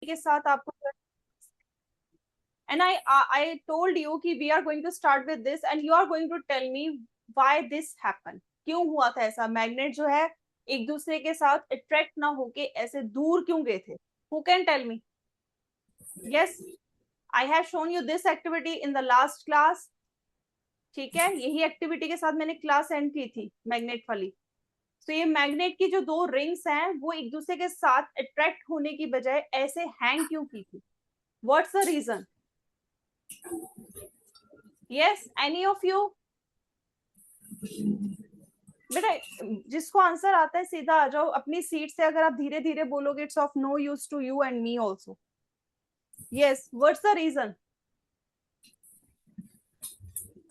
के साथ आपको, and I told you कि we are going to start with this and you are going to tell me why this happened, क्यों हुआ था ऐसा, मैग्नेट जो है एक दूसरे के साथ अट्रैक्ट ना होके ऐसे दूर क्यों गए थे? Who can tell me? Yes, I have shown you this activity in the last class. ठीक है, यही एक्टिविटी के साथ मैंने क्लास एंड की थी मैग्नेट वाली. तो ये मैग्नेट की जो दो रिंग्स हैं वो एक दूसरे के साथ अट्रैक्ट होने की बजाय ऐसे हैंग क्यों की थी? What's the reason? Yes, any of you? बेटा जिसको आंसर आता है सीधा आ जाओ अपनी सीट से. अगर आप धीरे धीरे बोलोगे it's of no use to you and me also. Yes, what's the reason?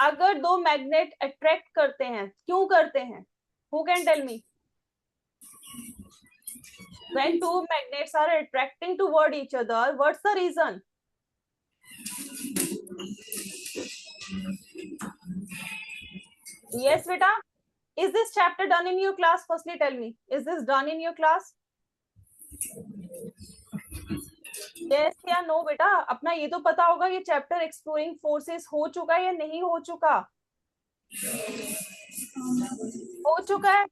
अगर दो मैग्नेट अट्रैक्ट करते हैं, क्यों करते हैं? Who can tell me? When two magnets are attracting toward each other, what's the reason? Yes, beta. Is this chapter done in your class? Firstly, tell me. Is this done in your class? Yes या no, बेटा? अपना ये तो पता होगा ये chapter exploring forces हो चुका है या नहीं हो चुका? हो चुका है.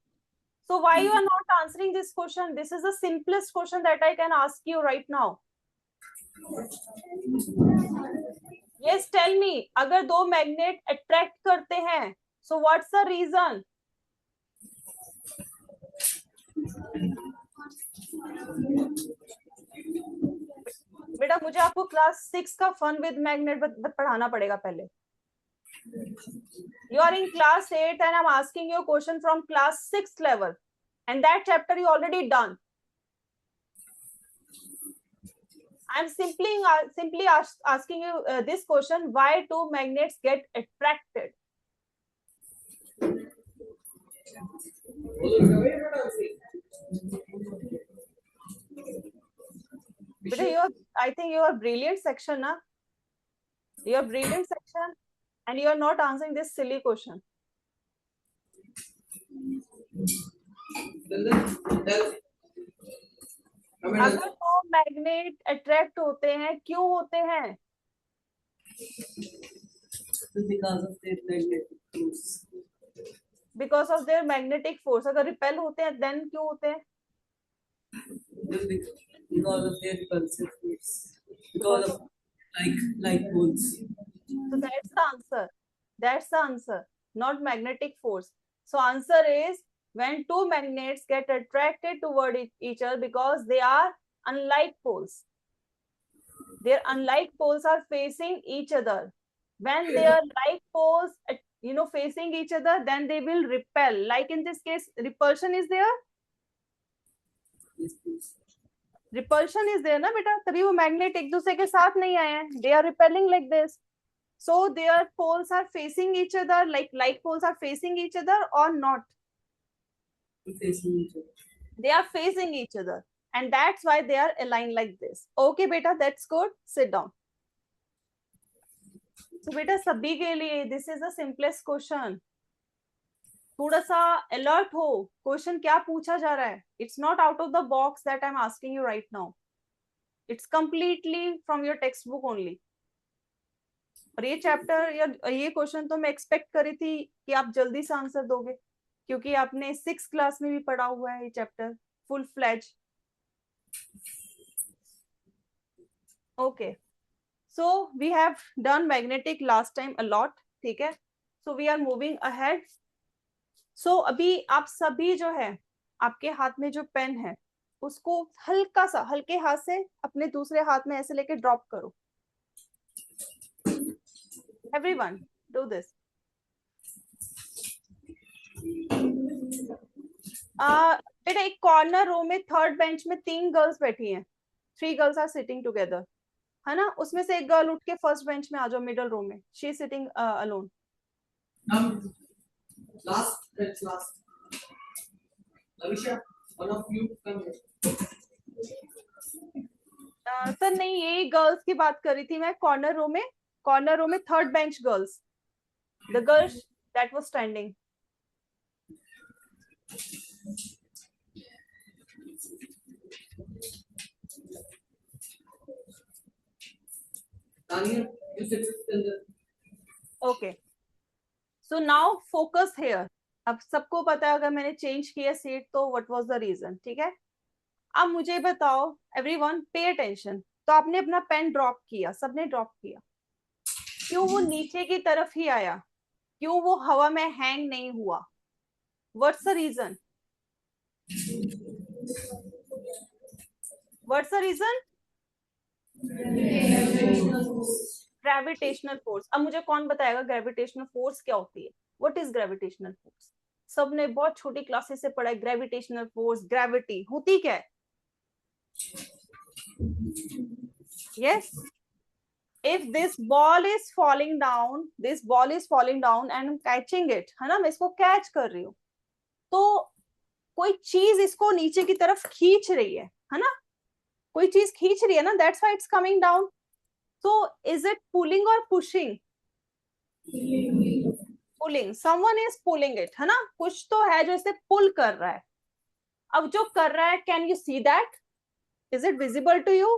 So why you are not answering this question? This is the simplest question that I can ask you right now. Yes, tell me. अगर दो मैग्नेट अट्रैक्ट करते हैं, so what's the reason? बेटा मुझे आपको क्लास 6 का फन विद मैग्नेट पढ़ाना पड़ेगा पहले. You are in class 8 and I'm asking you a question from class 6 level and that chapter you already done. I'm simply asking you this question: why do magnets get attracted? But I think you are brilliant section, na? You are brilliant section, and you are not answering this silly question. अगर दो magnet attract होते हैं, क्यों होते हैं? Because of their magnetic force. अगर repel होते हैं, then क्यों होते हैं? Because of their repulsive force. Because of like poles. So that's the answer. That's the answer. Not magnetic force. So answer is when two magnets get attracted toward each other because they are unlike poles. Their unlike poles are facing each other. When they are like poles, facing each other, then they will repel. Like in this case, repulsion is there. Repulsion is there, ना बेटा? तभी वो magnet एक दूसरे के साथ नहीं आए हैं. They are repelling like this. So their poles are facing each other, like poles are facing each other or not? Facing each other. They are facing each other, and that's why they are aligned like this. Okay, beta, that's good. Sit down. So बेटा सभी के लिए this is the simplest question. थोड़ा सा alert हो, question क्या पूछा जा रहा है. It's not out of the box that I'm asking you right now. It's completely from your textbook only. और ये चैप्टर या ये क्वेश्चन तो मैं एक्सपेक्ट करी थी कि आप जल्दी से आंसर दोगे, क्योंकि आपने 6th क्लास में भी पढ़ा हुआ है ये chapter full fledge. Okay, so we have done magnetic last time a lot. ठीक है, so we are moving ahead. सो अभी आप सभी जो है, आपके हाथ में जो पेन है उसको हल्का सा हल्के हाथ से अपने दूसरे हाथ में ऐसे लेके ड्रॉप करो. Everyone do this. बेटा एक कॉर्नर रो में थर्ड बेंच में 3 गर्ल्स बैठी हैं. 3 गर्ल्स आर सिटिंग टुगेदर, है ना? उसमें से एक गर्ल उठ के फर्स्ट बेंच में आ जाओ, मिडिल रो में. She is sitting alone. Last. Alisha, one of you come here. Sir नहीं, यही गर्ल्स की बात कर रही थी मैं. कॉर्नर रो में third bench girls, the girls that was standing. Tanya, you sit in the. Okay, so now focus here. अब सबको पता है अगर मैंने चेंज किया सीट तो व्हाट वाज द रीजन, ठीक है. अब मुझे बताओ, एवरीवन पे अटेंशन. तो आपने अपना पेन ड्रॉप किया, सबने ड्रॉप किया. क्यों वो नीचे की तरफ ही आया? क्यों वो हवा में हैंग नहीं हुआ? What's the reason? What's the reason? Gravitational force. अब मुझे कौन बताएगा ग्रेविटेशनल फोर्स क्या होती है? What is gravitational force? सबने बहुत छोटी क्लासेस से पढ़ा है ग्रेविटेशनल फोर्स. ग्रेविटी होती क्या है? Yes, if this ball is falling down, this ball is falling down and I'm catching it, है ना, मैं इसको कैच कर रही हूँ, तो कोई चीज इसको नीचे की तरफ खींच रही है ना, कोई चीज खींच रही है ना, that's why it's coming down. So is it pulling or pushing? Pulling. Someone is pulling it, है ना, कुछ तो है जो इसे पुल कर रहा है. अब जो कर रहा है, can you see that? Is it visible to you?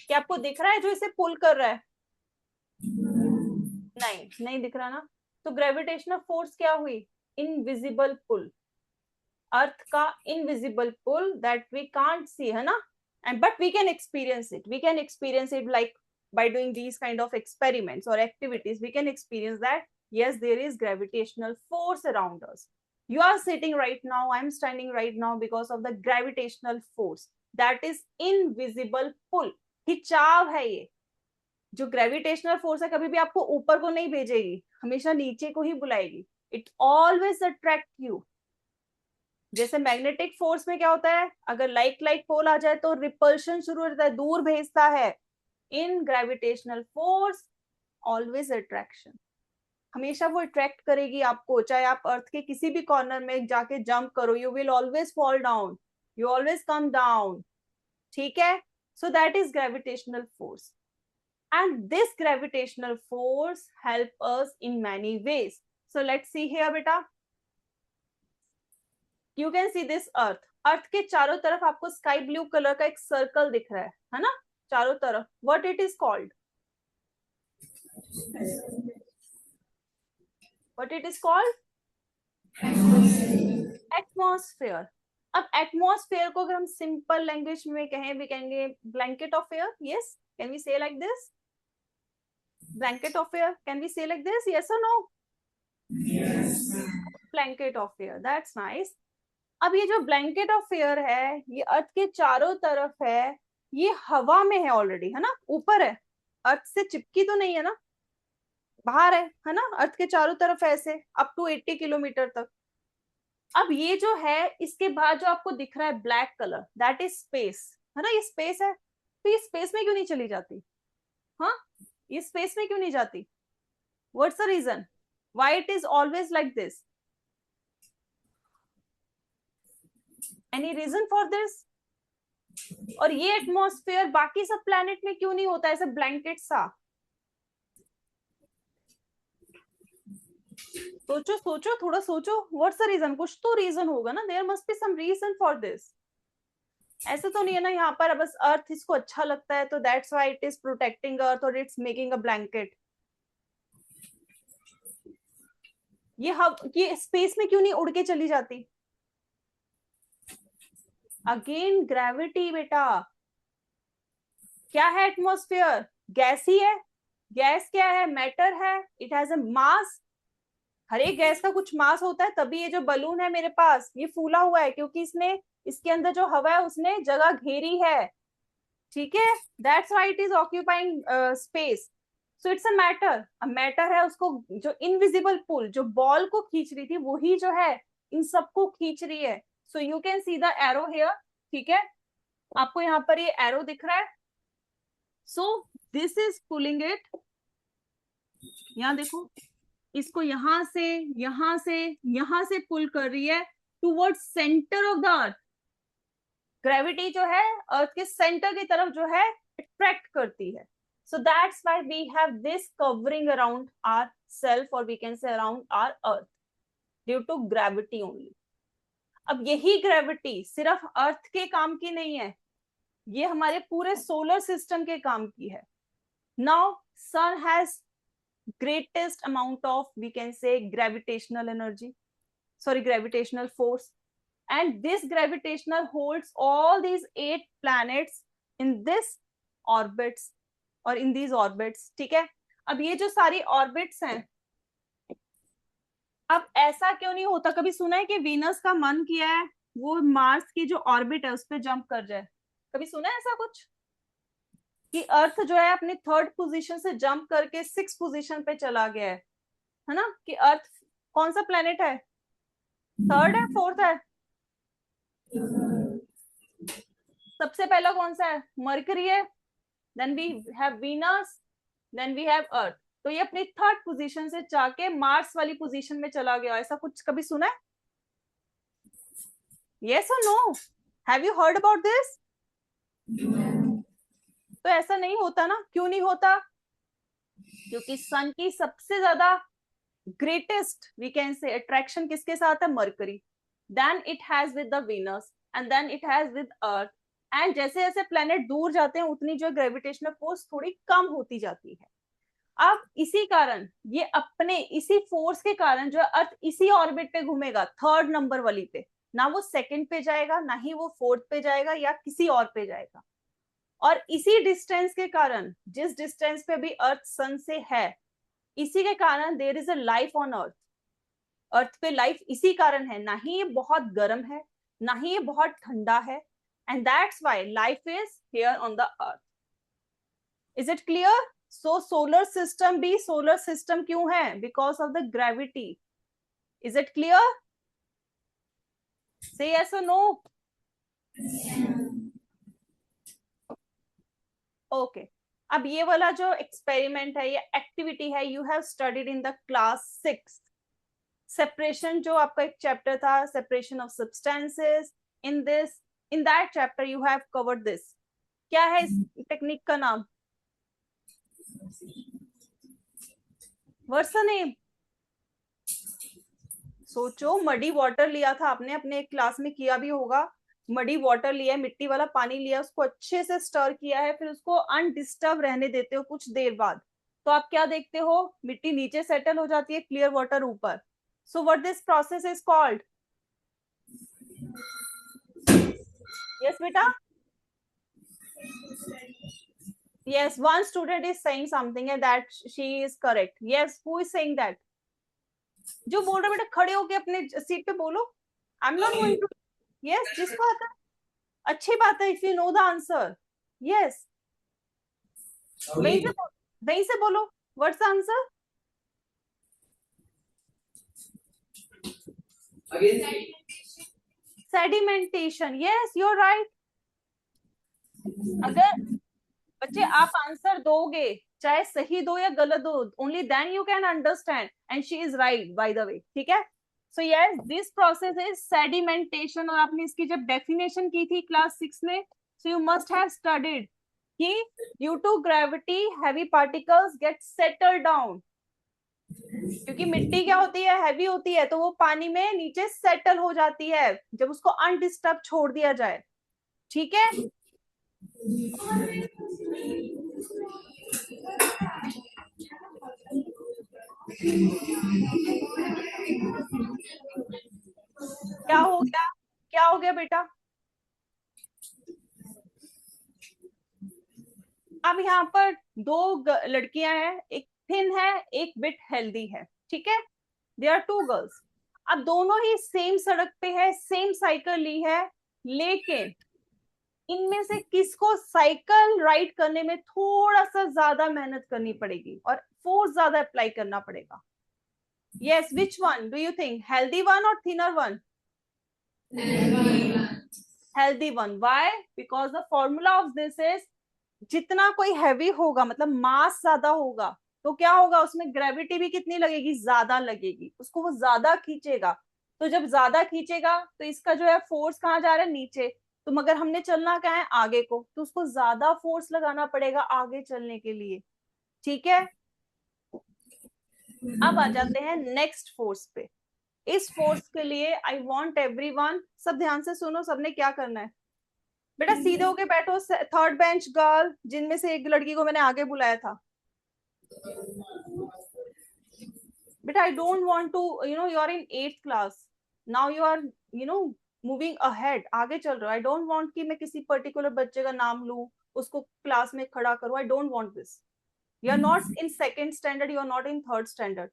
क्या आपको दिख रहा है जो इसे पुल कर रहा है? नहीं, नहीं दिख रहा ना. तो ग्रेविटेशनल फोर्स क्या हुई? Invisible pull. अर्थ का invisible pull that we can't see, है ना, and but we can experience it. We can experience it like by doing these kind of experiments or activities. We can experience that yes, there is gravitational force around us. You are sitting right now, I am standing right now because of the gravitational force. That is invisible pull. खिंचाव है ये. जो gravitational force है कभी भी आपको ऊपर को नहीं भेजेगी, हमेशा नीचे को ही बुलाएगी. It always attract you. जैसे मैग्नेटिक फोर्स में क्या होता है, अगर लाइक लाइक पोल आ जाए तो रिपल्शन शुरू हो जाता है, दूर भेजता है. In gravitational force always attraction. हमेशा वो अट्रैक्ट करेगी आपको, चाहे आप अर्थ के किसी भी कॉर्नर में जाके जंप करो, you will always fall down, you always come down. ठीक है, so that is gravitational force. And this gravitational force help us in many ways. So let's see here beta. You can see this earth. अर्थ के चारों तरफ आपको sky blue colour का एक circle दिख रहा है ना, चारों तरफ. What it is called? What it is called? Atmosphere. अब एटमॉस्फेयर को अगर हम सिंपल लैंग्वेज में कहें, भी कहेंगे blanket of air. Yes, can we say like this? Blanket of air, can we say like this? Yes or no? Yes. Blanket of air, that's nice. अब ये जो ब्लैंकेट ऑफ एयर है, ये अर्थ के चारों तरफ है, ये हवा में है ऑलरेडी, है ना, ऊपर है, अर्थ से चिपकी तो नहीं है ना, बाहर है ना, अर्थ के चारों तरफ ऐसे अप टू 80 किलोमीटर तक. अब ये जो है, इसके बाद जो आपको दिख रहा है black colour, that is space, है ना, ये स्पेस है. तो ये स्पेस में क्यों नहीं चली जाती? हाँ, ये स्पेस में क्यों नहीं जाती? What's the reason why it is always like this? Any reason for this? और ये एटमॉस्फेयर बाकी सब प्लैनेट में क्यों नहीं होता ऐसे ब्लैंकेट सा? सोचो सोचो, थोड़ा सोचो. What's the reason? कुछ तो रीजन होगा ना, there must be some reason for this. ऐसा तो नहीं है ना यहाँ पर बस अर्थ इसको अच्छा लगता है तो that's why it is protecting earth और इट्स मेकिंग अ ब्लैंकेट. ये स्पेस में क्यों नहीं उड़ के चली जाती? अगेन ग्रेविटी बेटा. क्या है एटमॉस्फेयर? गैस ही है. गैस क्या है? मैटर है. इट हैज अ मास. हर एक गैस का कुछ मास होता है, तभी ये जो बलून है मेरे पास ये फूला हुआ है, क्योंकि इसने इसके अंदर जो हवा है उसने जगह घेरी है. ठीक है, that's why it is occupying space. So it's a matter. अब मैटर है, उसको जो इनविजिबल पुल जो बॉल को खींच रही थी वही जो है इन सबको खींच रही है. So you can see the arrow here. ठीक है, आपको यहाँ पर ये एरो दिख रहा है. So this is pulling it. यहाँ देखो, इसको यहां से पुल कर रही है towards centre of the earth. Gravity जो है अर्थ के सेंटर की तरफ जो है अट्रैक्ट करती है. So that's why we have this covering around ourself, or we can say around our earth, due to gravity only. अब यही ग्रेविटी सिर्फ अर्थ के काम की नहीं है, ये हमारे पूरे सोलर सिस्टम के काम की है. Now sun has greatest amount of, we can say, gravitational energy, sorry, gravitational force, and this gravitational holds all these 8 planets in this orbits or in these orbits. ठीक है, अब ये जो सारी ऑर्बिट्स हैं, अब ऐसा क्यों नहीं होता, कभी सुना है कि वीनस का मन किया है वो मार्स की जो ऑर्बिट है उस पर जंप कर जाए? कभी सुना है ऐसा कुछ कि अर्थ जो है अपनी 3rd पोजीशन से जंप करके 6th पोजीशन पे चला गया है ना? कि अर्थ कौन सा प्लेनेट है, 3rd है 4th है? सबसे पहला कौन सा है? मरकरी है, then we have Venus, then we have Earth. तो ये अपनी 3rd पोजीशन से जाके मार्स वाली पोजीशन में चला गया. ऐसा कुछ कभी सुना है? यस और no? Have you heard about this? तो ऐसा नहीं होता ना. क्यों नहीं होता? क्योंकि सन की सबसे ज्यादा greatest, we can say, attraction किसके साथ है? Mercury. Then it has with the Venus and then it has with earth. And जैसे जैसे प्लेनेट दूर जाते हैं उतनी जो ग्रेविटेशनल फोर्स थोड़ी कम होती जाती है. अब इसी कारण ये अपने इसी फोर्स के कारण जो अर्थ इसी ऑर्बिट पे घूमेगा, 3rd नंबर वाली पे. ना वो 2nd पे जाएगा, ना ही वो 4th पे जाएगा या किसी और पे जाएगा. और इसी डिस्टेंस के कारण, जिस डिस्टेंस पे भी अर्थ सन से है, इसी के कारण there is a life on earth. Earth पे लाइफ इसी कारण है. ना ही ये बहुत गर्म है, ना ही ये बहुत ठंडा है. And that's why life is here on the earth. Is it clear? So solar system भी सोलर सिस्टम क्यों है? Because of the gravity. Is it clear? से यस और नो? ओके. अब ये वाला जो एक्सपेरिमेंट है, ये एक्टिविटी है, you have studied in the class 6. Separation जो आपका एक चैप्टर था, separation of substances. In that chapter you have covered this. क्या है इस टेक्निक का नाम? What's the name? सोचो. मडी वाटर लिया था आपने, अपने क्लास में किया भी होगा. मडी वाटर लिया है, मिट्टी वाला पानी लिया, उसको अच्छे से स्टर किया है, फिर उसको अनडिस्टर्ब रहने देते हो कुछ देर बाद. तो आप क्या देखते हो? मिट्टी नीचे सेटल हो जाती है, क्लियर वाटर ऊपर. So what this process is called? Yes बेटा? Yes, one student is saying something and that she is correct. Yes, who is saying that? जो बोल रहा बेटा खड़े होके अपने सीट पे बोलो. I'm not going to. Yes, जिसको आता है अच्छी बात है. If you know the answer, yes. वहीं से बोलो. What's the answer? Again. Sedimentation. Yes, you're right. अगर बच्चे आप आंसर दोगे, चाहे सही दो या गलत दो, only then you can understand. And she is right by the way. ठीक है. So yes, this process is sedimentation. और आपने इसकी जब डेफिनेशन की थी क्लास 6 में, so you must have studied कि due to gravity heavy particles get settle down. क्योंकि मिट्टी क्या होती है? हैवी होती है, तो वो पानी में नीचे सेटल हो जाती है जब उसको अनडिस्टर्ब छोड़ दिया जाए. ठीक है. क्या हो गया? क्या हो गया बेटा? अब यहाँ पर 2 लड़कियां हैं, एक थिन है, एक बिट हेल्दी है. ठीक है. They are 2 girls. अब दोनों ही सेम सड़क पे है, सेम साइकिल ली है, लेकिन इनमें से किसको साइकिल राइड करने में थोड़ा सा ज्यादा मेहनत करनी पड़ेगी और फोर्स ज्यादा अप्लाई करना पड़ेगा? Yes, which one do you think? Healthy one और thinner one? Healthy one. Why? Because the formula of this is, जितना कोई हैवी होगा, मतलब मास ज्यादा होगा, तो क्या होगा? उसमें ग्रेविटी भी कितनी लगेगी? ज्यादा लगेगी. उसको वो ज्यादा खींचेगा. तो जब ज्यादा खींचेगा तो इसका जो है फोर्स कहाँ जा रहा है? नीचे. तो मगर हमने चलना क्या है? आगे को. तो उसको ज्यादा फोर्स लगाना पड़ेगा आगे चलने के लिए. ठीक है. अब आ जाते हैं नेक्स्ट फोर्स पे. इस फोर्स के लिए आई वॉन्ट एवरीवन, सब ध्यान से सुनो, सबने क्या करना है. बेटा सीधे होके बैठो, थर्ड बेंच गर्ल, जिनमें से एक लड़की को मैंने आगे बुलाया था। बेटा I don't want to, you are in 8th class, now you are moving ahead, आगे चल रहे हो। आई डोंट वांट कि मैं किसी पर्टिकुलर बच्चे का नाम लूं, उसको क्लास में खड़ा करूं। I don't want this. You are not in second standard, you are not in third standard.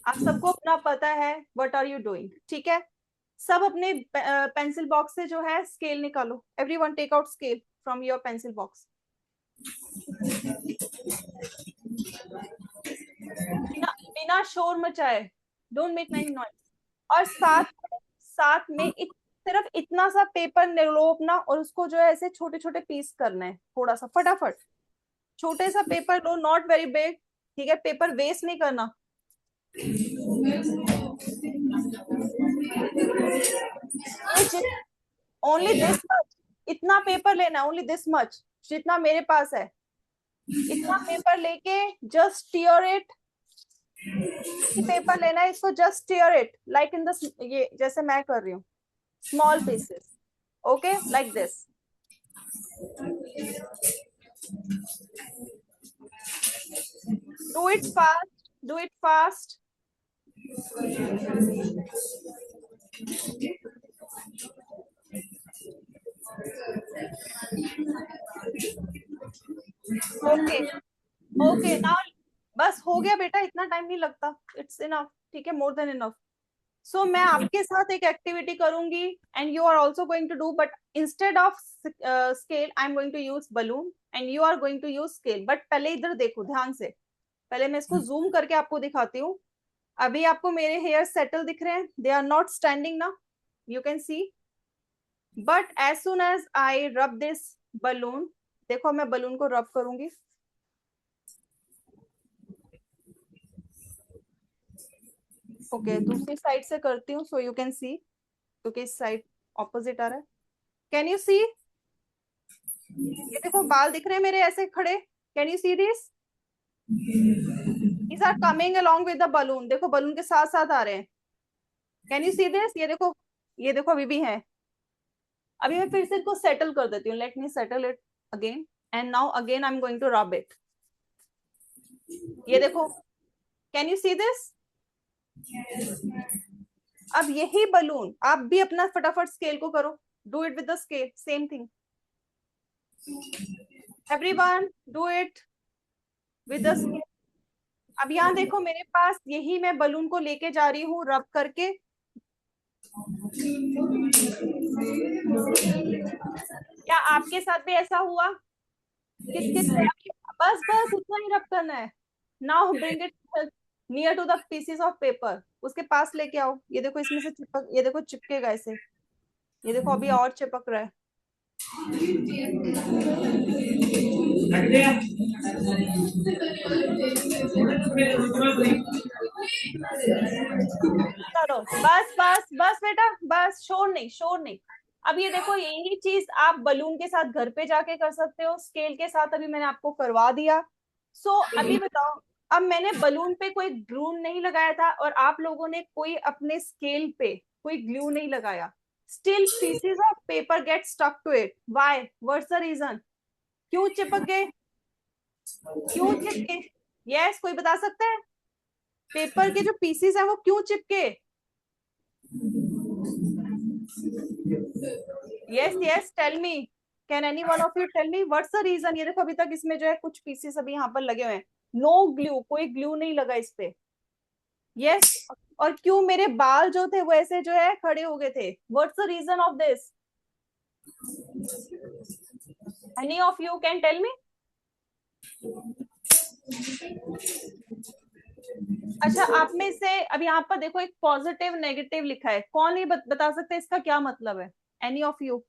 आप सबको अपना पता है व्हाट आर यू डूइंग, ठीक है। सब अपने पेंसिल बॉक्स से जो है स्केल निकालो। Everyone take out scale from your pencil box. बिना शोर मचाए, डोंट मेक एनी नॉइज। और साथ में सिर्फ इतना सा पेपर लो अपना, और उसको जो है ऐसे छोटे छोटे पीस करना है, थोड़ा सा फटाफट। छोटे सा paper low, not very big, ठीक है। पेपर वेस्ट नहीं करना। ओनली दिस मच, इतना पेपर लेना, ओनली दिस मच, जितना मेरे पास है इतना पेपर लेके जस्ट टीयर इट। पेपर लेना है, इसको just tear it like in the, ये जैसे मैं कर रही हूँ, small pieces, okay, like this. Do it fast, do it fast. Okay okay now, बस हो गया बेटा, इतना टाइम नहीं लगता, इट्स इनफ, ठीक है, मोर देन इनफ। सो मैं आपके साथ एक एक्टिविटी करूंगी and you are also going to do, but instead of scale I am going to use balloon and you are going to use scale. But पहले इधर देखो ध्यान से, पहले मैं इसको जूम करके आपको दिखाती हूँ। अभी आपको मेरे हेयर सेटल दिख रहे हैं, दे आर नॉट स्टैंडिंग ना, you can see. But as soon as I rub this balloon, देखो मैं बलून को रब करूंगी, ओके दूसरी साइड से करती हूँ सो यू कैन सी, क्योंकि इस साइड ऑपोजिट आ रहा है। कैन यू सी, ये देखो बाल दिख रहे हैं मेरे ऐसे खड़े, can you see this, these are coming along with the balloon, देखो बलून के साथ साथ आ रहे हैं। कैन यू सी दिस, ये देखो, ये देखो अभी भी है। अभी मैं फिर से इसको सेटल कर देती हूँ, let me settle it again and now again I am going to rub it. ये देखो, कैन यू सी दिस। अब यही बलून आप भी अपना फटाफट स्केल को करो, do it with the scale, same thing, everyone do it with the scale. अब यहाँ देखो मेरे पास यही, मैं बलून को लेके जा रही हूँ रब करके। क्या आपके साथ भी ऐसा हुआ? किस किस से बस बस इतना ही रब करना है। Now bring it near to the pieces of paper, उसके पास लेके आओ। ये देखो इसमें से चिपक, ये देखो चिपकेगा ऐसे, ये देखो अभी और चिपक रहा है। चलो बस बस बस बेटा, बस शोर नहीं, शोर नहीं। अब ये देखो, यही चीज आप बलून के साथ घर पे जाके कर सकते हो, स्केल के साथ अभी मैंने आपको करवा दिया। सो अभी बताओ, अब मैंने बलून पे कोई ग्लू नहीं लगाया था और आप लोगों ने कोई अपने स्केल पे कोई ग्लू नहीं लगाया, still pieces of paper get stuck to it, why, what's the reason, क्यों चिपक गए, क्यों चिपके? यस, कोई बता सकता है पेपर के जो पीसेस है वो क्यों चिपके? Yes yes tell me, can any one of you tell me what's the reason. ये देखो अभी तक इसमें जो है कुछ पीसेस अभी यहाँ पर लगे हुए हैं, नो ग्लू, कोई ग्लू नहीं लगा इस पे। यस, और क्यों मेरे बाल जो थे वो ऐसे जो है खड़े हो गए थे, what's the reason of this, any of you can tell me. अच्छा, आप में से अभी यहाँ पर देखो एक पॉजिटिव नेगेटिव लिखा है, कौन ये बता सकते हैं इसका क्या मतलब है? Any of you.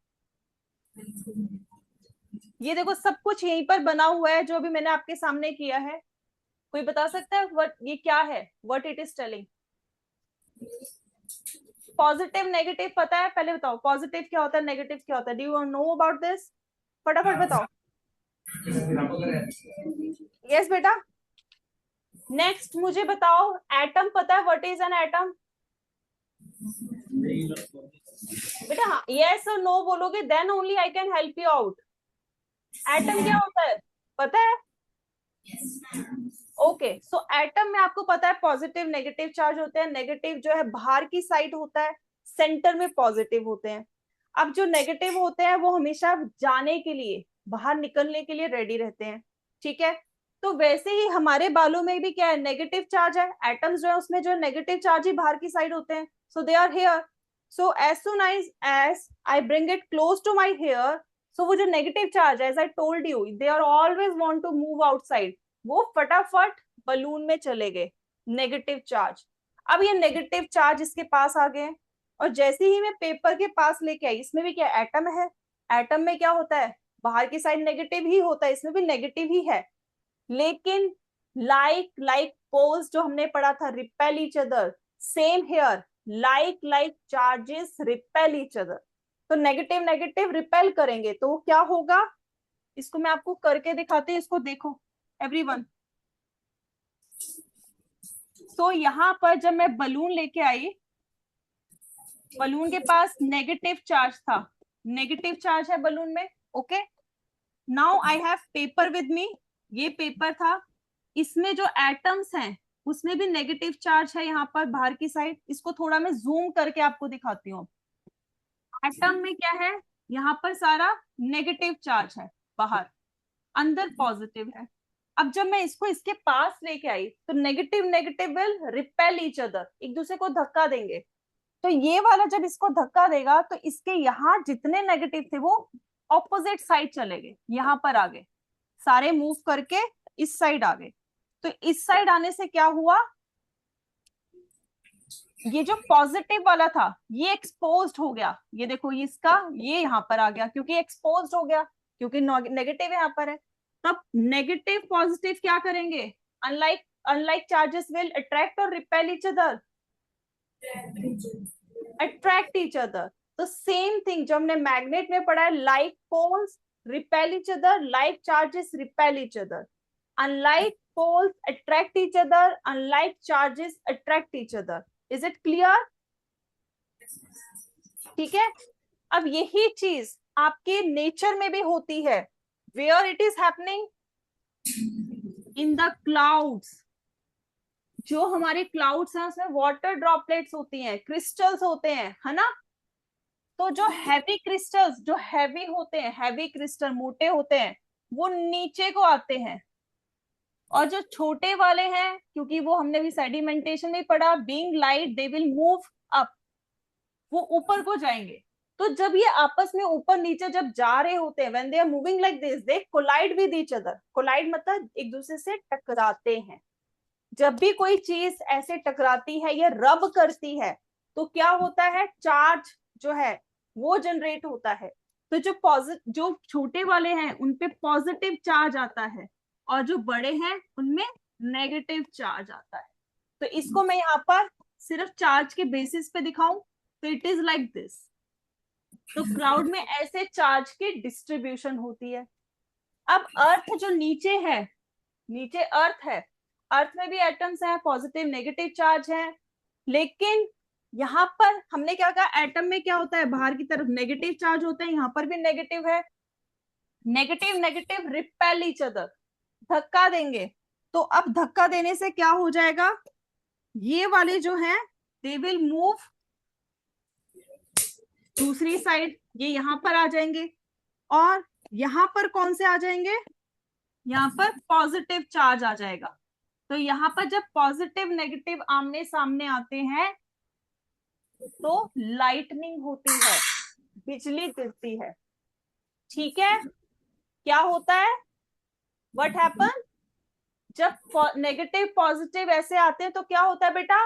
ये देखो सब कुछ यहीं पर बना हुआ है जो अभी मैंने आपके सामने किया है, कोई बता सकता है व्हाट ये क्या है, what it is telling? Positive negative पता है? पहले बताओ पॉजिटिव क्या होता है, नेगेटिव क्या होता है, do you know about this? फटाफट बताओ। यस बेटा। नेक्स्ट मुझे बताओ, एटम पता है, व्हाट इज एन एटम? बेटा हाँ यस और नो बोलोगे then only I can help you out. Atom क्या होता है पता है? ओके सो एटम में आपको पता है पॉजिटिव नेगेटिव चार्ज होते हैं। नेगेटिव जो है बाहर की साइड होता है, सेंटर में पॉजिटिव होते हैं। अब जो नेगेटिव होते हैं वो हमेशा जाने के लिए, बाहर निकलने के लिए रेडी रहते हैं। ठीक है, तो वैसे ही हमारे बालों में भी क्या है, नेगेटिव चार्ज है। एटम्स जो है उसमें जो नेगेटिव चार्ज ही बाहर की साइड होते हैं, so they are hair. So as soon as I bring it close to my hair, so वो जो नेगेटिव चार्ज है, as I told you, they are always want to move outside, वो फटाफट balloon में चले गए, नेगेटिव चार्ज। अब ये नेगेटिव चार्ज इसके पास आ गए, और जैसे ही मैं पेपर के पास लेके आई, इसमें भी क्या एटम है, एटम में क्या होता है, बाहर की साइड नेगेटिव ही होता है, इसमें भी नेगेटिव ही है। लेकिन लाइक लाइक पोल्स जो हमने पढ़ा था, repel each other, same here, like like charges repel each other. तो नेगेटिव नेगेटिव रिपेल करेंगे तो क्या होगा, इसको मैं आपको करके दिखाती हूँ, इसको देखो एवरीवन। तो यहाँ पर जब मैं बलून लेके आई, बलून के पास नेगेटिव चार्ज था, नेगेटिव चार्ज है बलून में। Okay, now I have paper with me, ये पेपर था, इसमें जो एटम्स हैं उसमें भी नेगेटिव चार्ज है यहाँ पर बाहर की साइड। इसको थोड़ा मैं जूम करके आपको दिखाती हूँ। एटम में क्या है, यहाँ पर सारा नेगेटिव चार्ज है बाहर, अंदर पॉजिटिव है। अब जब मैं इसको इसके पास लेके आई तो negative negative will repel each other, एक दूसरे को धक्का देंगे। तो ये वाला जब इसको धक्का देगा तो इसके यहाँ जितने नेगेटिव थे वो ऑपोजिट साइड चले गए, यहाँ पर आ गए, सारे मूव करके इस साइड आ गए। तो इस साइड आने से क्या हुआ, ये जो पॉजिटिव वाला था ये एक्सपोज्ड हो गया, ये देखो इसका ये यहाँ पर आ गया क्योंकि एक्सपोज्ड हो गया, क्योंकि नेगेटिव यहाँ पर है। तब नेगेटिव पॉजिटिव क्या करेंगे, unlike unlike charges will attract और repel each other, attract each other. तो सेम थिंग जो हमने मैग्नेट में पढ़ा है, like poles repel each other, like charges repel each other, unlike poles attract each other, unlike charges attract each other. Is it clear? ठीक है, अब यही चीज आपके नेचर में भी होती है। Where it is happening? In the clouds। जो हमारे क्लाउड्स हैं उसमें वाटर ड्रॉपलेट्स होती हैं, क्रिस्टल्स होते हैं, है ना। तो जो हैवी क्रिस्टल्स, जो हैवी होते हैं, हैवी क्रिस्टल मोटे होते हैं, वो नीचे को आते हैं, और जो छोटे वाले हैं, क्योंकि वो हमने भी सेडिमेंटेशन में पढ़ा, being light they will move up, वो ऊपर को जाएंगे। तो जब ये आपस में ऊपर नीचे जब जा रहे होते हैं, when they are moving like this, they collide with each other. Collide मतलब एक दूसरे से टकराते हैं। जब भी कोई चीज ऐसे टकराती है या रब करती है तो क्या होता है, चार्ज जो है वो जनरेट होता है। तो जो छोटे वाले हैं उनपे पॉजिटिव चार्ज आता है, और जो बड़े हैं उनमें नेगेटिव चार्ज आता है। तो इसको मैं यहाँ पर सिर्फ चार्ज के बेसिस पे दिखाऊं तो इट इज लाइक दिस। तो क्लाउड में ऐसे चार्ज की डिस्ट्रीब्यूशन होती है। अब अर्थ जो नीचे है, नीचे अर्थ है, अर्थ में भी एटम्स हैं, पॉजिटिव नेगेटिव चार्ज है। लेकिन यहाँ पर हमने क्या कहा, एटम में क्या होता है, बाहर की तरफ नेगेटिव चार्ज होते हैं, यहाँ पर भी नेगेटिव है। Negative negative repel each other, धक्का देंगे। तो अब धक्का देने से क्या हो जाएगा, ये वाले जो हैं दे विल मूव दूसरी साइड, ये यहाँ पर आ जाएंगे, और यहाँ पर कौन से आ जाएंगे, यहाँ पर पॉजिटिव चार्ज आ जाएगा। तो यहाँ पर जब पॉजिटिव नेगेटिव आमने सामने आते हैं तो लाइटनिंग होती है, बिजली गिरती है। ठीक है, क्या होता है, व्हाट हैपन, जब नेगेटिव पॉजिटिव ऐसे आते हैं तो क्या होता है बेटा,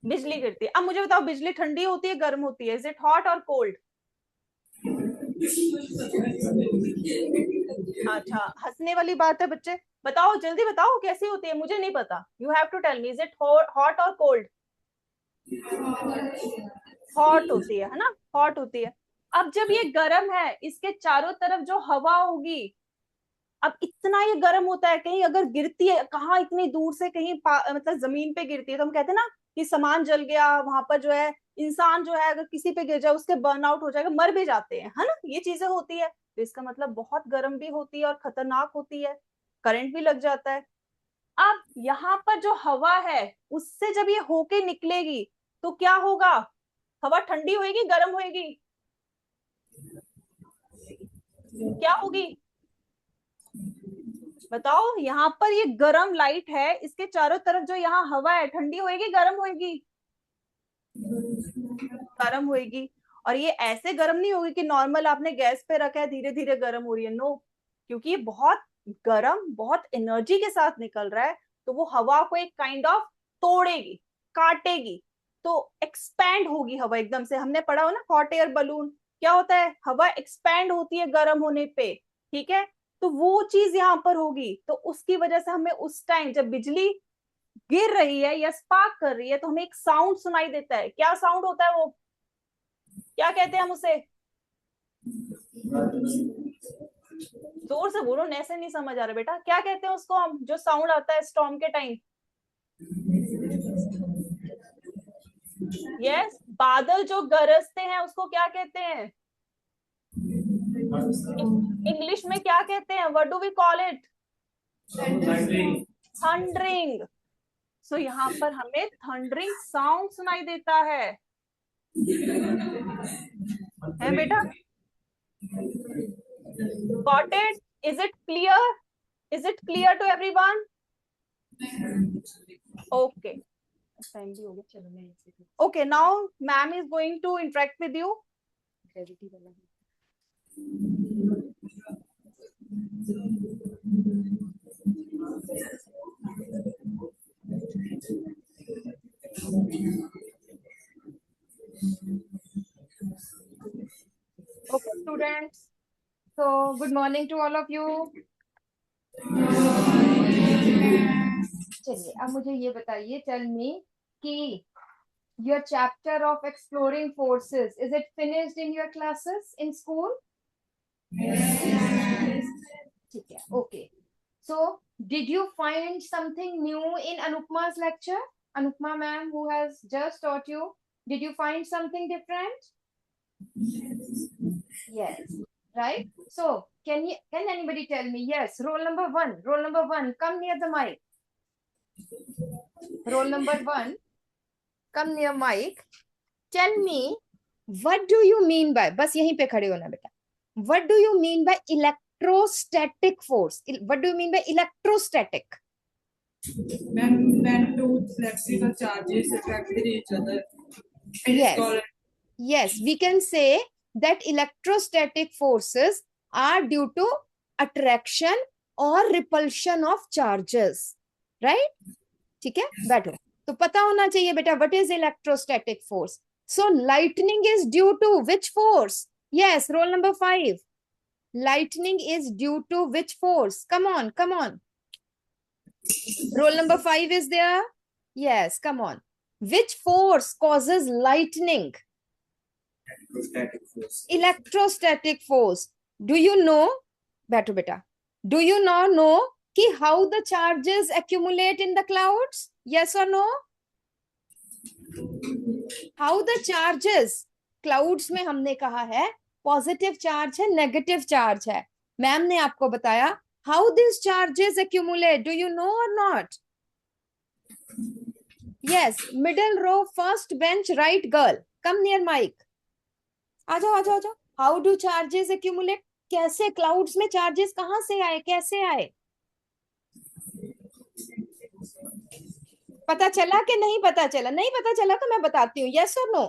बिजली गिरती है। अब मुझे बताओ, बिजली ठंडी होती है गर्म होती है, इज इट हॉट और कोल्ड? अच्छा, हंसने वाली बात है बच्चे, बताओ जल्दी बताओ कैसी होती है, मुझे नहीं पता, you have to tell me, is it hot और कोल्ड? हॉट होती है ना, हॉट होती है। अब जब ये गर्म है, इसके चारों तरफ जो हवा होगी, अब इतना ये गर्म होता है, कहीं अगर गिरती है, कहाँ इतनी दूर से कहीं मतलब जमीन पे गिरती है तो हम कहते हैं ना कि सामान जल गया, वहां पर जो है इंसान जो है अगर किसी पे गिर जाए उसके बर्न आउट हो जाएगा, मर भी जाते हैं, है ना, ये चीजें होती है। तो इसका मतलब बहुत गर्म भी होती है और खतरनाक होती है, करंट भी लग जाता है। अब यहाँ पर जो हवा है उससे जब ये होके निकलेगी तो क्या होगा, हवा ठंडी होएगी गर्म होएगी, क्या होगी बताओ। यहाँ पर ये गर्म लाइट है, इसके चारों तरफ जो यहाँ हवा है ठंडी होएगी गर्म होएगी, गर्म होएगी। और ये ऐसे गर्म नहीं होगी कि नॉर्मल आपने गैस पे रखा है धीरे धीरे गर्म हो रही है, नो, क्योंकि ये बहुत गर्म बहुत एनर्जी के साथ निकल रहा है, तो वो हवा को एक काइंड ऑफ तोड़ेगी, काटेगी, तो एक्सपैंड होगी हवा एकदम से। हमने पढ़ा हो ना हॉट एयर बलून, क्या होता है, हवा एक्सपैंड होती है गर्म होने पे, ठीक है। तो वो चीज यहाँ पर होगी, तो उसकी वजह से हमें उस टाइम जब बिजली गिर रही है या स्पार्क कर रही है तो हमें एक साउंड सुनाई देता है। क्या साउंड होता है वो, क्या कहते हैं हम उसे, जोर से बोलो, ऐसे नहीं समझ आ रहा बेटा, क्या कहते हैं उसको हम, जो साउंड आता है स्टॉर्म के टाइम। यस, बादल जो गरजते हैं उसको क्या कहते हैं, इंग्लिश में क्या कहते हैं, what do we call it, thundering. So यहाँ पर हमें थंडरिंग साउंड सुनाई देता है बेटा, got it, is it clear, is it clear to everyone, okay, time भी हो गया, चलो मैं okay, now ma'am is going to interact with you. Gravity वाला Okay, students. So, good morning to all of you. चलिए अब मुझे ये बताइए, tell me कि your chapter of exploring forces, is it finished in your classes in school? Yes. ठीक है, okay. So, did you find something new in Anupma's lecture? Anupma ma'am, who has just taught you, did you find something different? Yes, right. So can anybody tell me? Yes, roll number one, come near the mic. Roll number one, come near mic. Tell me, what do you mean by, बस यहीं पे खड़े होना बेटा, what do you mean by electrostatic force? What do you mean by electrostatic? When two electrical charges attract with each other. Yes. Yes, we can say that electrostatic forces are due to attraction or repulsion of charges, right? ठीक है, बैठो। तो पता होना चाहिए बेटा, what is electrostatic force? So lightning is due to which force? Yes, roll number 5. Lightning is due to which force? Come on, come on. Roll number 5 is there? Yes, come on. Which force causes lightning? Electrostatic force. Electrostatic force. Do you know, बैठो बेटा, do you now know कि how the charges accumulate in the clouds? Yes or no? How the charges, clouds में हमने कहा है positive charge है negative charge है, ma'am ने आपको बताया how these charges accumulate, do you know or not? Yes, middle row first bench right girl, come near mic. आ जाओ आ जाओ आ जाओ। हाउ डू चार्जेस एक्यूमुलेट, कैसे क्लाउड्स में चार्जेस कहां से आए, कैसे आए, पता चला कि नहीं पता चला? नहीं पता चला तो मैं बताती हूँ, यस और नो?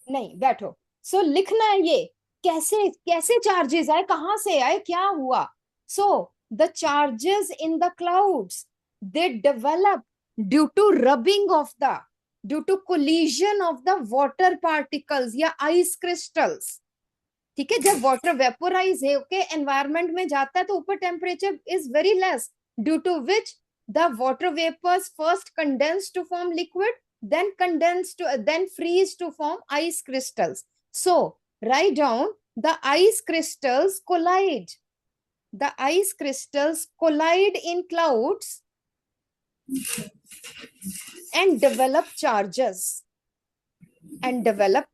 नहीं, बैठो। सो लिखना है ये, कैसे कैसे चार्जेस आए, कहां से आए, क्या हुआ। So the charges in the clouds they develop due to rubbing of the, due to collision of the water particles या आइस क्रिस्टल्स। ठीक है, जब वाटर वेपोराइज होके एनवायरमेंट में जाता है तो ऊपर temperature is very less, due to which the water vapours first condense to form liquid, then condense to then freeze to form ice crystals. So write down the ice crystals collide. The ice crystals collide in clouds and develop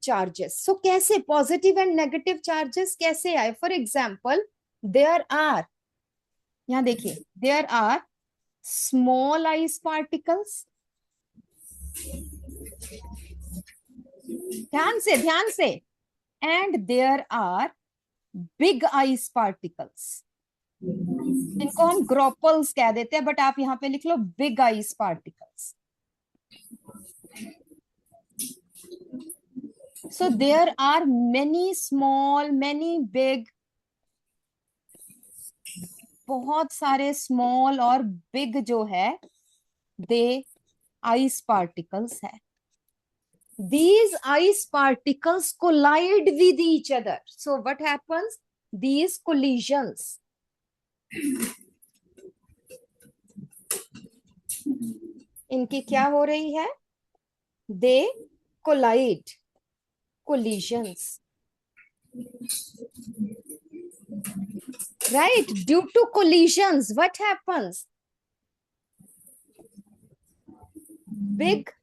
charges. So कैसे positive and negative charges कैसे आए? For example there are, यहाँ देखिए, there are small ice particles, ध्यान से, and there are big ice particles, इनको हम ग्रोपल्स कह देते हैं, बट आप यहाँ पे लिख लो big ice particles. So there are many small, many big, बहुत सारे small और big जो है they ice particles है. These ice particles collide with each other. So what happens? These collisions, इनकी क्या हो रही है? They collide. Collisions. Right? Due to collisions, what happens? Big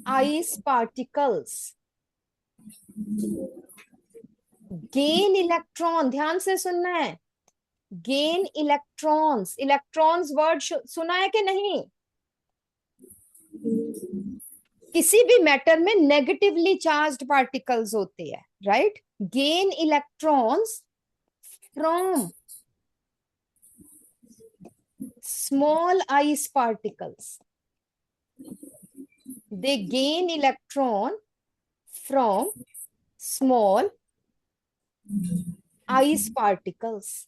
ice particles gain electron. ध्यान से सुनना है. Gain electrons. Electrons word सुना है कि नहीं? किसी भी मैटर में नेगेटिवली चार्ज्ड पार्टिकल्स होते हैं, right? Gain electrons from small ice particles. They gain electron from small ice particles.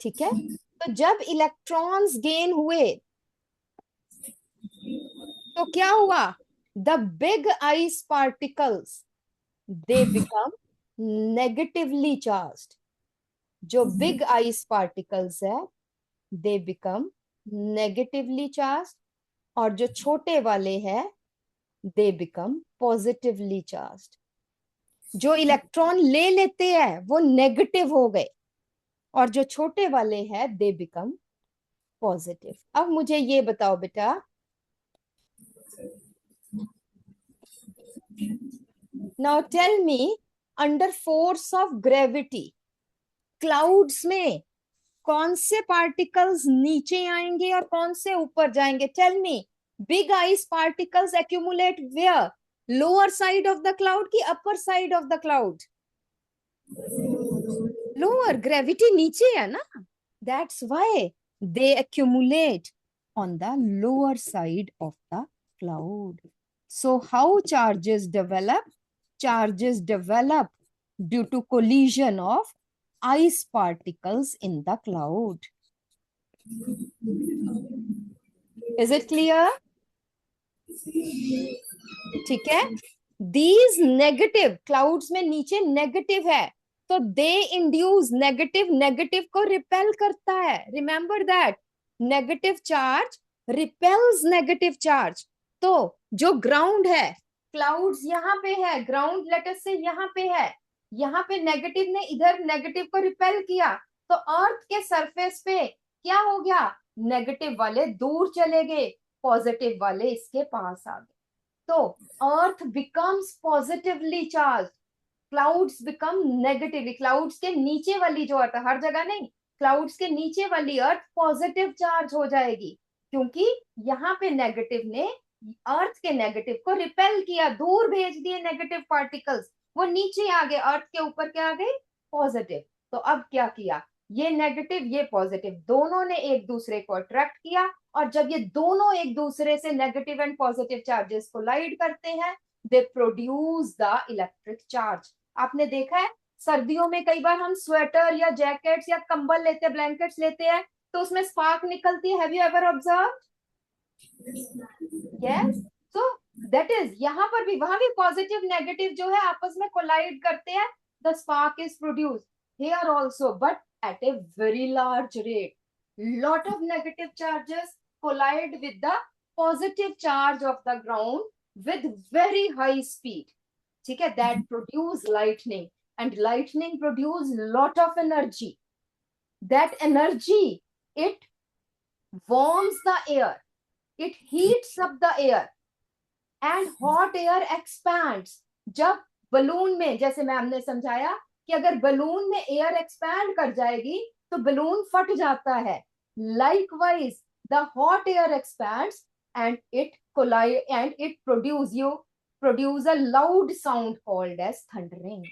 ठीक है? तो जब इलेक्ट्रॉन्स गेन हुए तो क्या हुआ? The big ice particles, they become negatively charged. जो big ice particles है, they become negatively charged, और जो छोटे वाले हैं, they become positively charged. जो इलेक्ट्रॉन ले लेते हैं वो नेगेटिव हो गए, और जो छोटे वाले हैं they become positive. अब मुझे ये बताओ बेटा, now tell me, under force of gravity, clouds में कौन से particles नीचे आएंगे और कौन से ऊपर जाएंगे? Tell me, big ice particles accumulate where? Lower side of the cloud की upper side of the cloud? Lower. Gravity नीचे है ना? That's why they accumulate on the lower side of the cloud. So how charges develop? Charges develop due to collision of ice particles in the cloud. Is it clear? ठीक है? These negative clouds में नीचे negative है, तो they induce negative को repel करता है. Remember that negative charge repels negative charge. तो जो ground है, clouds यहाँ पे है, ground लेटर से यहाँ पे है, यहाँ पे नेगेटिव ने इधर नेगेटिव को रिपेल किया, तो अर्थ के सरफेस पे क्या हो गया? नेगेटिव वाले दूर चले गए, पॉजिटिव वाले इसके पास आ गए. तो earth becomes positively charge, clouds become negatively. Clouds के नीचे वाली जो अर्थ, हर जगह नहीं, क्लाउड्स के नीचे वाली अर्थ पॉजिटिव चार्ज हो जाएगी, क्योंकि यहाँ पे नेगेटिव ने अर्थ के नेगेटिव को रिपेल किया, दूर भेज दिए नेगेटिव पार्टिकल्स, वो नीचे आ गए, अर्थ के ऊपर क्या आ गए? पॉजिटिव. तो अब क्या किया? ये नेगेटिव ये पॉजिटिव दोनों ने एक दूसरे को अट्रैक्ट किया, और जब ये दोनों एक दूसरे से negative and positive charges collide करते हैं, they produce the electric charge. आपने देखा है सर्दियों में कई बार हम स्वेटर या जैकेट्स या कंबल लेते हैं, ब्लैंकेट्स लेते हैं, तो उसमें स्पार्क निकलती है. Have you ever observed? Yes. So that is, यहाँ पर भी, वहां भी पॉजिटिव नेगेटिव जो है आपस में कोलाइड करते हैं, the spark is produced here also, but at a very large rate. Lot of negative charges collide with the positive charge of the ground with very high speed. ठीक है? That produce lightning, and lightning produce lot of energy. That energy, it warms the air. it heats up the air and hot air expands. जब balloon में, जैसे ma'am ने समझाया कि अगर balloon में एयर एक्सपैंड कर जाएगी तो बलून फट जाता है. Likewise, the hot air expands and it collide and it produce a loud sound called as thundering.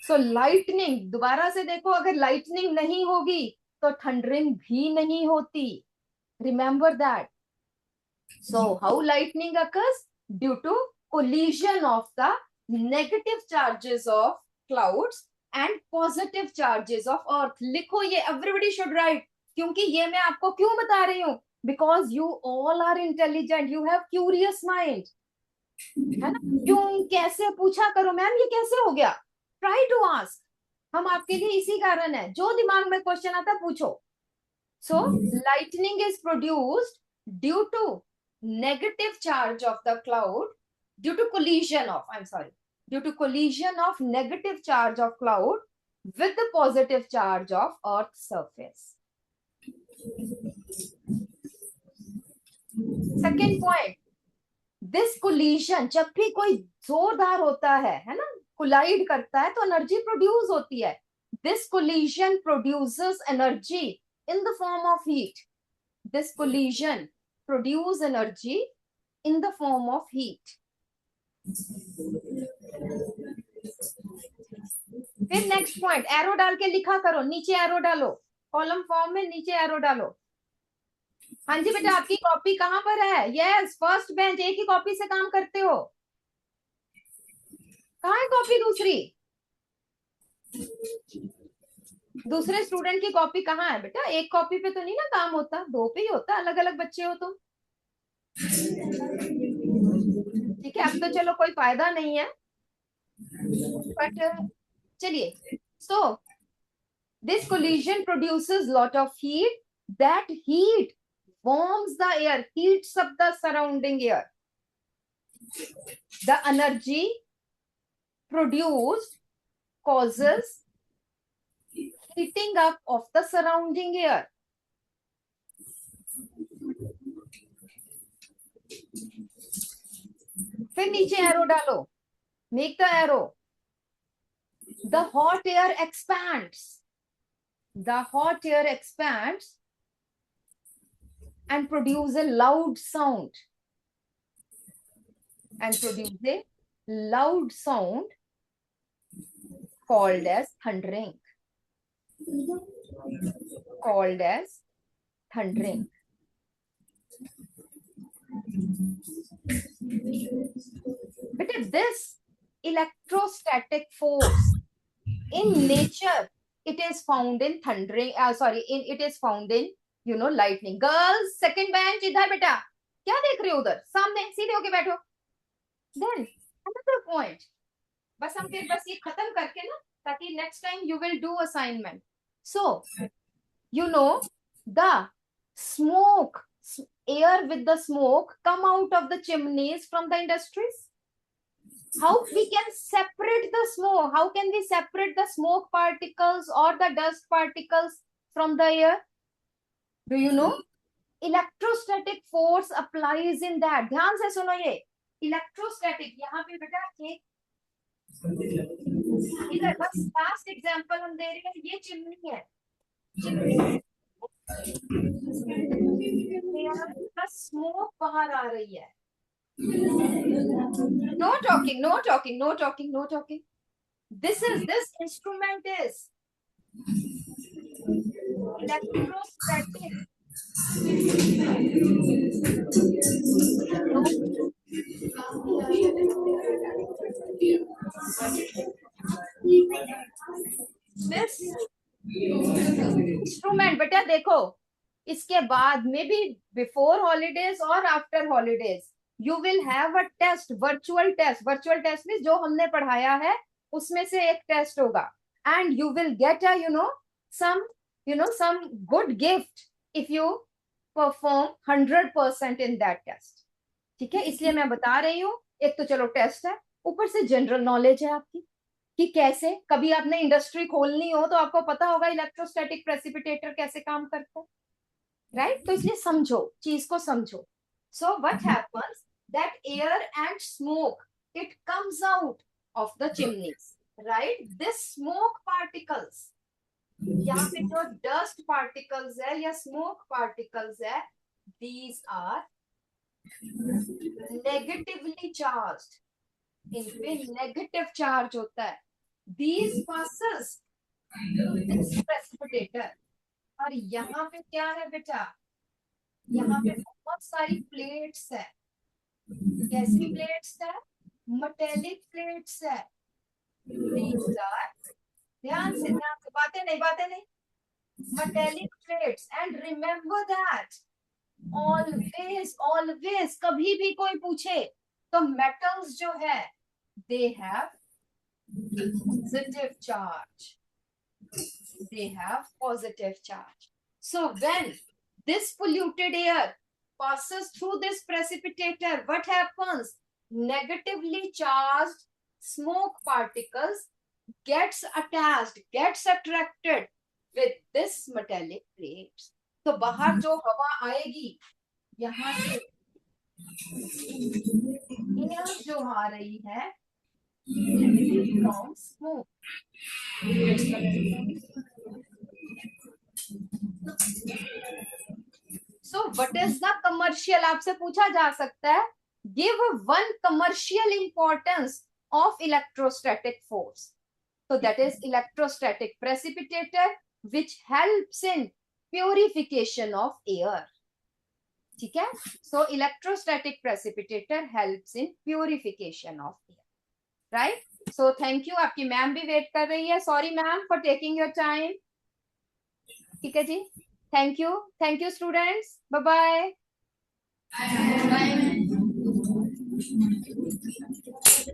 So lightning, दोबारा से देखो, अगर lightning नहीं होगी तो thundering भी नहीं होती. Remember that. So how lightning occurs? Due to collision of the negative charges of clouds and positive charges of earth. लिखो ये, everybody should write. क्योंकि ये मैं आपको क्यों बता रही हूँ? Because you all are intelligent, you have curious mind. है ना? क्यों, कैसे पूछा करो मैम, ये कैसे हो गया? Try to ask. हम आपके लिए इसी कारण है, जो दिमाग में क्वेश्चन आता है पूछो. So lightning is produced due to negative charge of the cloud, due to collision of negative charge of cloud with the positive charge of earth's surface. Second point, this collision, जब भी कोई जोरदार होता है ना, collide करता है तो एनर्जी प्रोड्यूस होती है. This collision produces energy in the form of heat. This collision produce energy in the form of heat. फिर नेक्स्ट पॉइंट, एरो डाल के लिखा करो, नीचे एरो डालो, कॉलम फॉर्म में नीचे एरो डालो. हाँ जी बेटा, आपकी कॉपी कहाँ पर है? Yes, first bench. एक ही कॉपी से काम करते हो. कहाँ है कॉपी दूसरी? दूसरे स्टूडेंट की कॉपी कहाँ है बेटा? एक कॉपी पे तो नहीं ना काम होता, दो पे ही होता. अलग अलग बच्चे हो तुम. ठीक है, अब तो चलो कोई फायदा नहीं है, बट चलिए. So this collision produces lot of heat. That heat warms the air, heats up the surrounding air. The energy produced causes heating up of the surrounding air. फिर नीचे एरो डालो, make the arrow. The hot air expands. The hot air expands and produce a loud sound. And produce a loud sound called as thundering. Called as thundering. But this electrostatic force in nature, it is found in thundering. It is found in lightning. Girls, second bench, इधर बेटा, क्या देख रहे हो उधर? सामने सीधे होके बैठो. Then another point. बस हम फिर बस ये खत्म करके ना, ताकि next time you will do assignment. So the smoke, air with the smoke come out of the chimneys from the industries. How we can separate the smoke? How can we separate the smoke particles or the dust particles from the air? Do you know? Electrostatic force applies in that. ध्यान से सुनो ये. Electrostatic, यहाँ पे बेटा एक इधर बस लास्ट एग्जांपल हम दे रहे हैं. ये चिमनी है, स्मोक बाहर आ रही है. No talking, no talking, no talking, no talking. This instrument is electrostatic. This instrument, बेटा देखो, इसके बाद में भी before holidays और after holidays you will have a test, virtual test. Virtual test means जो हमने पढ़ाया है उसमें से एक टेस्ट होगा, and you will get a some good gift if you perform 100% in that test. ठीक है, इसलिए मैं बता रही हूँ. एक तो चलो टेस्ट है, ऊपर से जनरल नॉलेज है आपकी कि कैसे कभी आपने इंडस्ट्री खोलनी हो तो आपको पता होगा इलेक्ट्रोस्टैटिक प्रेसिपिटेटर कैसे काम करता है, राइट? तो इसलिए समझो, चीज को समझो. So what happens? That air and smoke, it comes out of the chimneys, right? This smoke particles, यहाँ पे जो dust particles है या smoke particles है, these are negatively charged. इन पे negative charge होता है. These passes this precipitator. और यहाँ पे क्या है बेटा? यहाँ पे बहुत सारी प्लेट्स है. कैसी प्लेट्स है? मेटेलिक प्लेट्स है. These are, ध्यान से बातें नहीं, metallic plates. And remember that always कभी भी कोई पूछे तो metals जो है they have positive charge. They have positive charge. So when this polluted air passes through this precipitator, what happens? Negatively charged smoke particles gets attached, gets attracted with this metallic plates. तो बाहर जो हवा आएगी यहाँ से air जो आ रही है from smoke. So what is the commercial? आपसे पूछा जा सकता है. Give one commercial importance of electrostatic force. So that is electrostatic precipitator, which helps in purification of air. ठीक है? So electrostatic precipitator helps in purification of air. Right? So thank you. आपकी ma'am भी wait कर रही है. Sorry ma'am for taking your time. ठीक है जी. Thank you students. Bye bye. Bye.